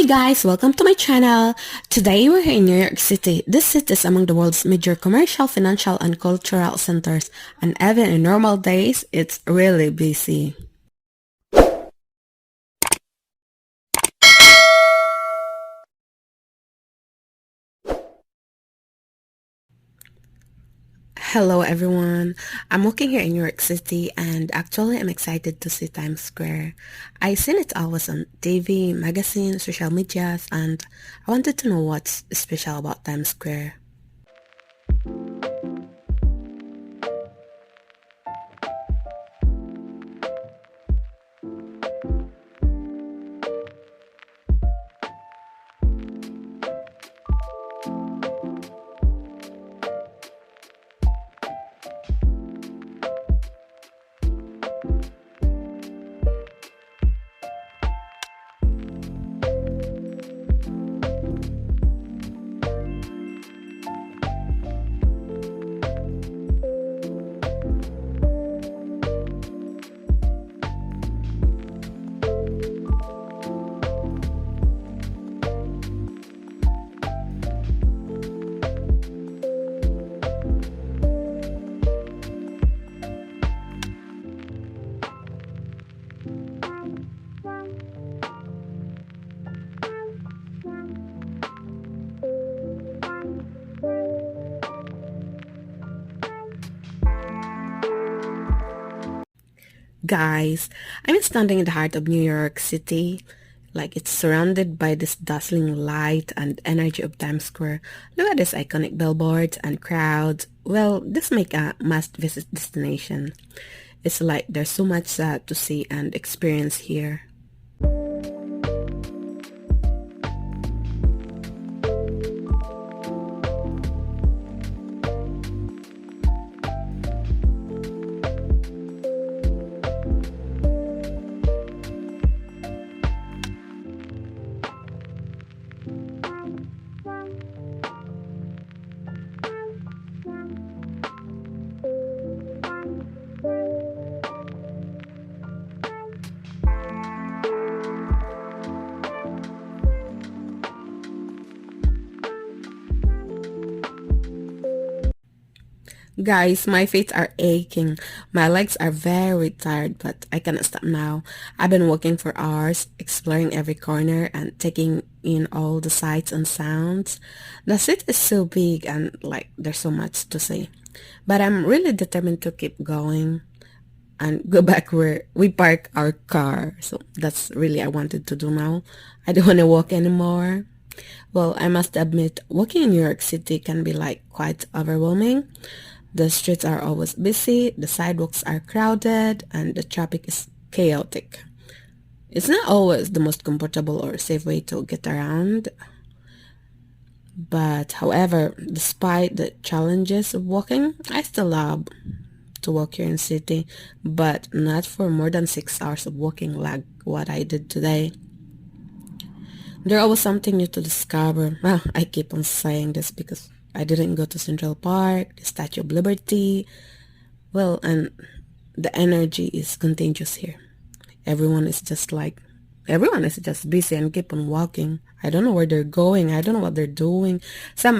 Hi guys, welcome to my channel. Today we're here in New York City. This city is among the world's major commercial, financial, and cultural centers, and even in normal days, it's really busy. Hello everyone. I'm walking here in New York City and actually I'm excited to see Times Square. I seen it always on TV, magazines, social medias, and I wanted to know what's special about Times Square. Guys, I'm standing in the heart of New York City. Like it's surrounded by this dazzling light and energy of Times Square. Look at this iconic billboards and crowds. Well, this make a must-visit destination. It's like there's so much to see and experience here. Guys, my feet are aching. My legs are very tired, but I cannot stop now. I've been walking for hours, exploring every corner and taking in all the sights and sounds. The city is so big and like there's so much to see. But I'm really determined to keep going and go back where we park our car. So that's really I wanted to do now. I don't want to walk anymore. Well, I must admit, walking in New York City can be like quite overwhelming. The streets are always busy, the sidewalks are crowded, and the traffic is chaotic. It's not always the most comfortable or safe way to get around. But however, despite the challenges of walking, I still love to walk here in city, but not for more than 6 hours of walking like what I did today. There's always something new to discover. Well, I keep on saying this because I didn't go to Central Park, the Statue of Liberty. Well, and the energy is contagious here. Everyone is just like, everyone is just busy and keep on walking. I don't know where they're going. I don't know what they're doing.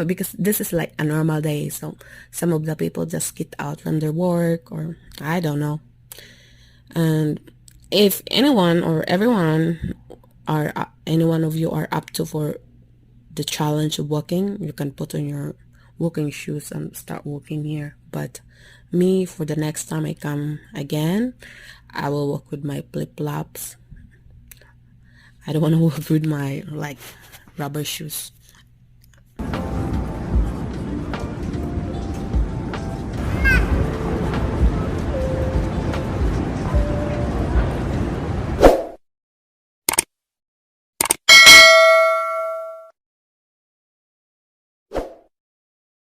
Because this is like a normal day. So some of the people just get out from their work or I don't know. And if anyone or everyone or any one of you are up to for the challenge of walking, you can put on your walking shoes and start walking here. But me, for the next time I come again, I will walk with my flip-flops. I don't want to walk with my like rubber shoes.